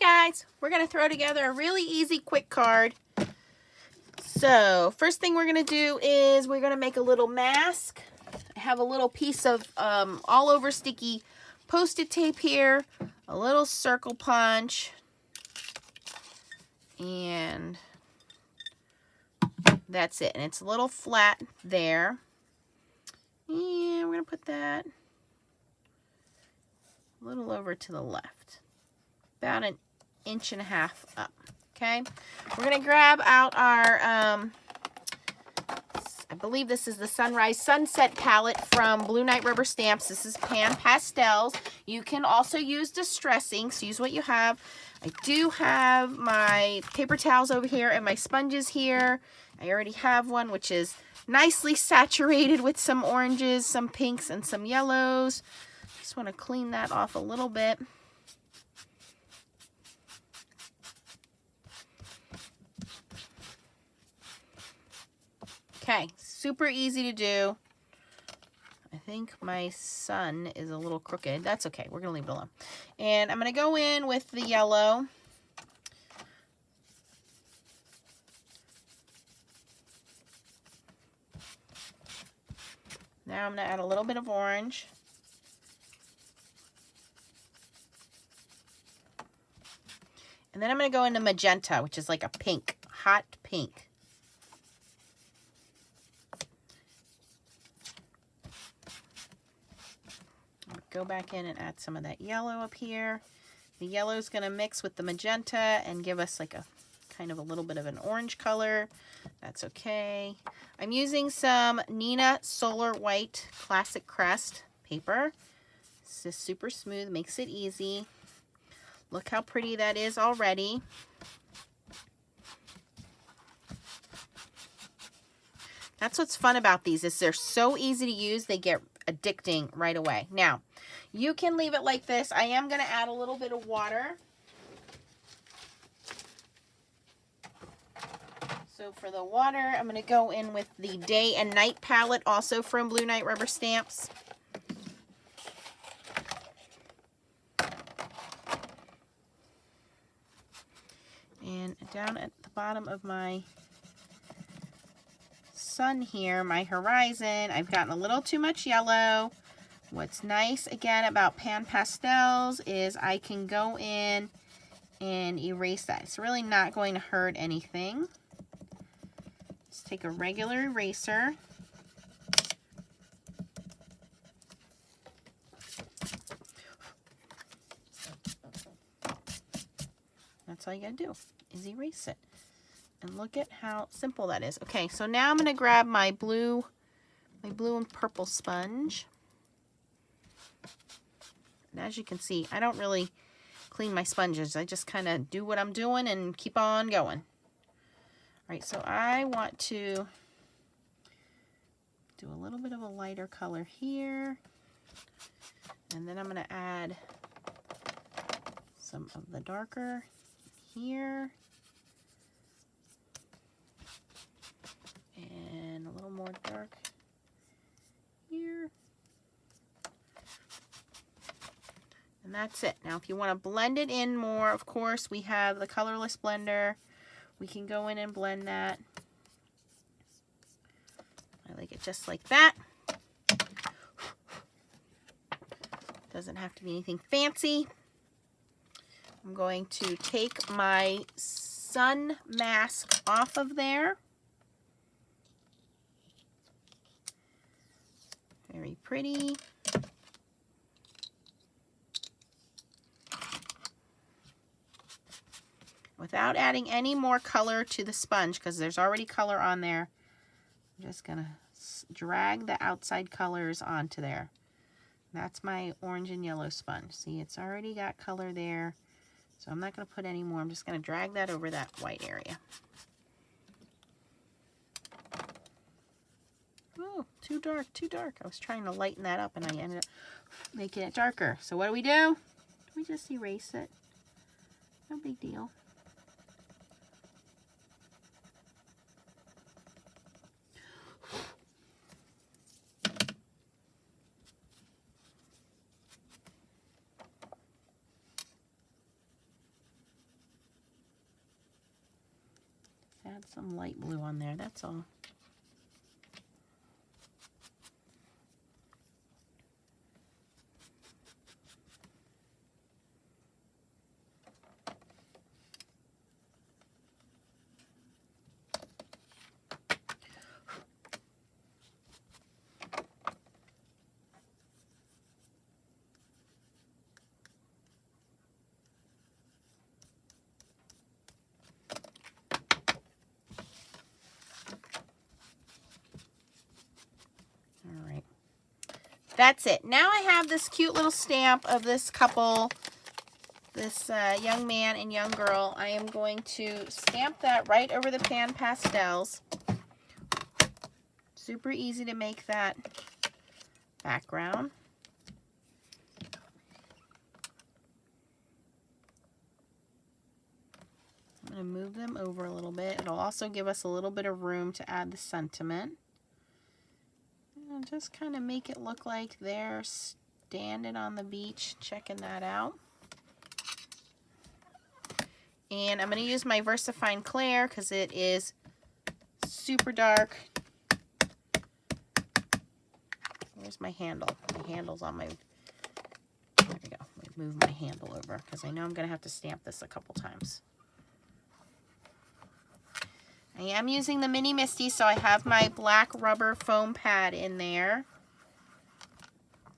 guys, we're going to throw together a really easy quick card. So first thing we're going to do is we're going to make a little mask. I have a little piece of all over sticky Post-it tape here, a little circle punch, and that's it. And it's a little flat there. And we're going to put that a little over to the left, about 1.5 inches up. Okay, we're going to grab out our, I believe this is the Sunrise Sunset palette from Blue Knight Rubber Stamps. This is Pan Pastels. You can also use distressing, so use what you have. I do have my paper towels over here and my sponges here. I already have one, which is nicely saturated with some oranges, some pinks, and some yellows. Just want to clean that off a little bit. Okay, super easy to do. I think my sun is a little crooked. That's okay. We're going to leave it alone. And I'm going to go in with the yellow. Now I'm going to add a little bit of orange. And then I'm going to go into magenta, which is like a pink, hot pink. Go back in and add some of that yellow up here. The yellow is going to mix with the magenta and give us like a kind of a little bit of an orange color. That's okay. I'm using some Neenah Solar White Classic Crest paper. This is super smooth, makes it easy. Look how pretty that is already. That's what's fun about these, is they're so easy to use, they get addicting right away. Now, you can leave it like this. I am going to add a little bit of water. So for the water, I'm going to go in with the Day and Night palette, also from Blue Knight Rubber Stamps. And down at the bottom of my sun here, my horizon, I've gotten a little too much yellow. What's nice again about Pan Pastels is I can go in and erase that. It's really not going to hurt anything. Just take a regular eraser. That's all you gotta do, is erase it. And look at how simple that is. Okay, so now I'm gonna grab my blue and purple sponge. And as you can see, I don't really clean my sponges. I just kind of do what I'm doing and keep on going. All right, so I want to do a little bit of a lighter color here. And then I'm going to add some of the darker here. And a little more dark here. And that's it. Now, if you want to blend it in more, of course, we have the colorless blender. We can go in and blend that. I like it just like that. Doesn't have to be anything fancy. I'm going to take my sun mask off of there. Very pretty. Without adding any more color to the sponge, because there's already color on there, I'm just going to drag the outside colors onto there. That's my orange and yellow sponge. See, it's already got color there, so I'm not going to put any more. I'm just going to drag that over that white area. Oh, too dark, too dark. I was trying to lighten that up, and I ended up making it darker. So what do? We just erase it. No big deal. add some light blue on there, that's all. That's it. Now I have this cute little stamp of this couple, this young man and young girl. I am going to stamp that right over the Pan Pastels. Super easy to make that background. I'm going to move them over a little bit. It'll also give us a little bit of room to add the sentiment. And just kind of make it look like they're standing on the beach, checking that out. And I'm going to use my VersaFine Clair because it is super dark. Where's my handle? My handle's on my... There we go. Let me move my handle over because I know I'm going to have to stamp this a couple times. I am using the Mini Misty, so I have my black rubber foam pad in there.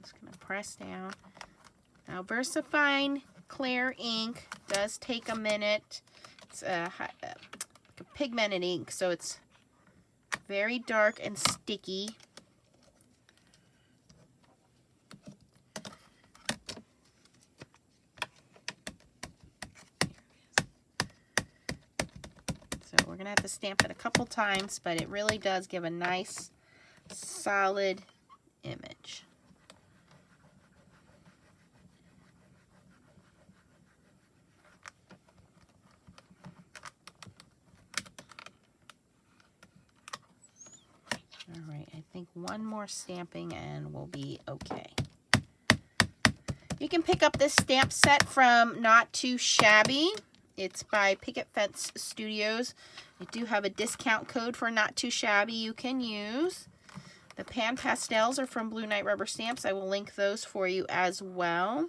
Just going to press down. Now, VersaFine Clair ink does take a minute. It's a pigmented ink, so it's very dark and sticky. So we're going to have to stamp it a couple times, but it really does give a nice, solid image. All right, I think one more stamping and we'll be okay. You can pick up this stamp set from Not Too Shabby. It's by Picket Fence Studios. I do have a discount code for Not Too Shabby you can use. The Pan Pastels are from Blue Knight Rubber Stamps. I will link those for you as well.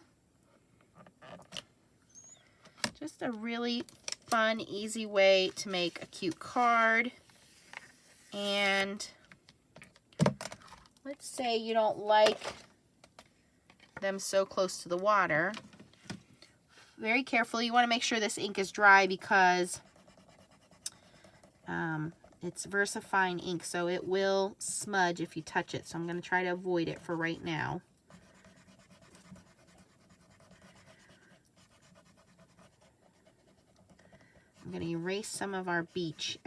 Just a really fun, easy way to make a cute card. And let's say you don't like them so close to the water. Very carefully, you want to make sure this ink is dry because it's VersaFine ink, so it will smudge if you touch it. So I'm going to try to avoid it for right now. I'm going to erase some of our beach,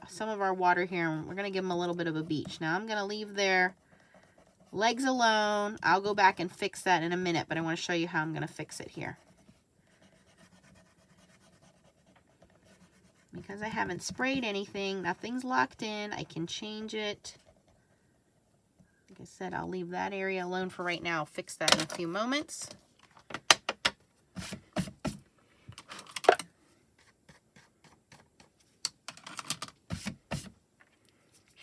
some of our water here, and we're going to give them a little bit of a beach. Now I'm going to leave their legs alone. I'll go back and fix that in a minute, but I want to show you how I'm going to fix it here. Because I haven't sprayed anything, nothing's locked in, I can change it. Like I said, I'll leave that area alone for right now. I'll fix that in a few moments.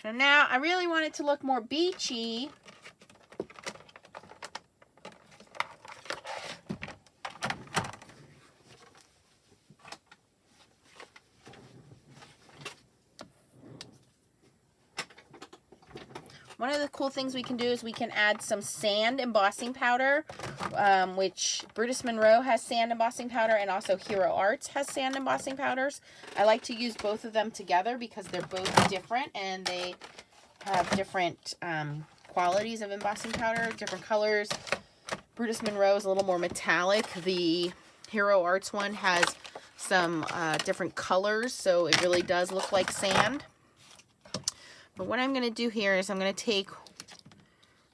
So now I really want it to look more beachy. One of the cool things we can do is we can add some sand embossing powder, which Brutus Monroe has sand embossing powder, and also Hero Arts has sand embossing powders. I like to use both of them together because they're both different and they have different qualities of embossing powder, different colors. Brutus Monroe is a little more metallic. The Hero Arts one has some different colors, so it really does look like sand. But what I'm going to do here is I'm going to take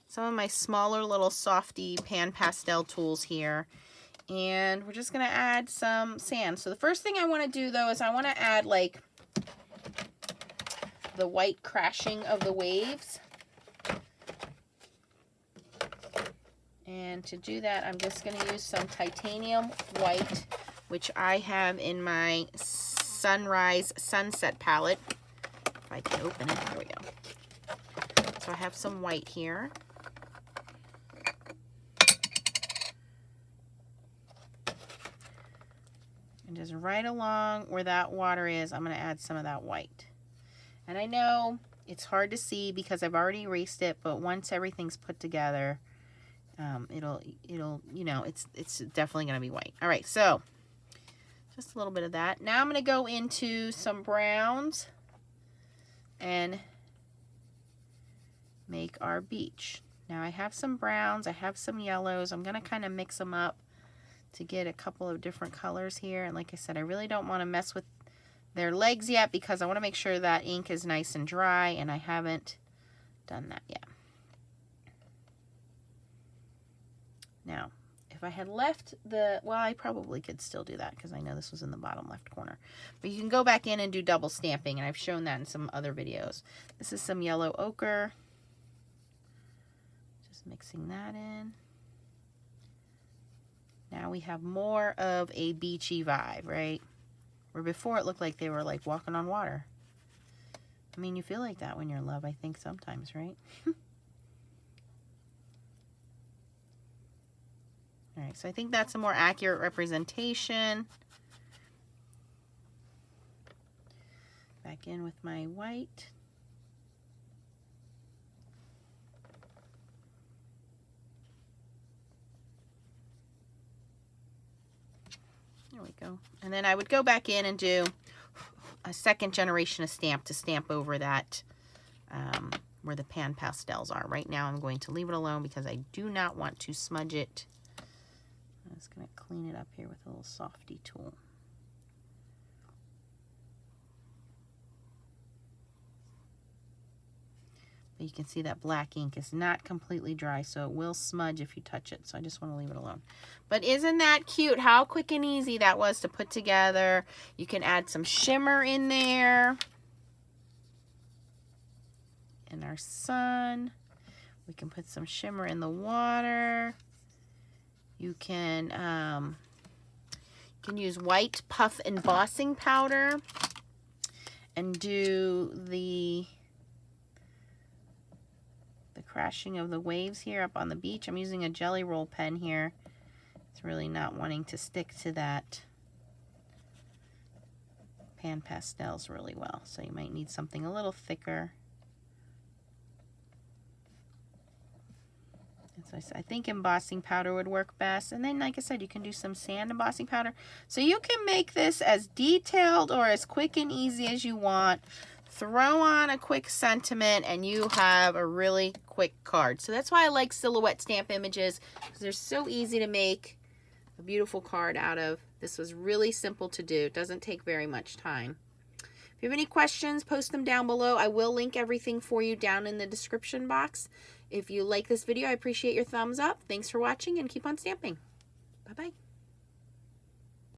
some of my smaller little softy pan pastel tools here, and we're just going to add some sand. So the first thing I want to do though is I want to add like the white crashing of the waves. And to do that, I'm just going to use some titanium white, which I have in my Sunrise Sunset palette. If I can open it, there we go. So I have some white here. And just right along where that water is, I'm going to add some of that white. And I know it's hard to see because I've already erased it, but once everything's put together, it'll you know, it's definitely going to be white. All right, so just a little bit of that. Now I'm going to go into some browns and make our beach. Now I have some browns, I have some yellows. I'm going to kind of mix them up to get a couple of different colors here. And like I said, I really don't want to mess with their legs yet because I want to make sure that ink is nice and dry, and I haven't done that yet. Now, if I had left the, well, I probably could still do that because I know this was in the bottom left corner. But you can go back in and do double stamping, and I've shown that in some other videos. This is some yellow ochre. Just mixing that in. Now we have more of a beachy vibe, right? Where before it looked like they were like walking on water. I mean, you feel like that when you're in love, I think sometimes, right? All right, so I think that's a more accurate representation. Back in with my white. There we go. And then I would go back in and do a second generation of stamp to stamp over that where the pan pastels are. Right now I'm going to leave it alone because I do not want to smudge it. I'm just going to clean it up here with a little softy tool. But you can see that black ink is not completely dry, so it will smudge if you touch it. So I just want to leave it alone. But isn't that cute? How quick and easy that was to put together. You can add some shimmer in there. In our sun. We can put some shimmer in the water. You can use white puff embossing powder and do the crashing of the waves here up on the beach. I'm using a jelly roll pen here. It's really not wanting to stick to that pan pastels really well, so you might need something a little thicker. So I think embossing powder would work best. And then, like I said, you can do some sand embossing powder. So you can make this as detailed or as quick and easy as you want. Throw on a quick sentiment and you have a really quick card. So that's why I like silhouette stamp images, because they're so easy to make a beautiful card out of. This was really simple to do. It doesn't take very much time. If you have any questions, post them down below. I will link everything for you down in the description box. If you like this video, I appreciate your thumbs up. Thanks for watching and keep on stamping. Bye-bye.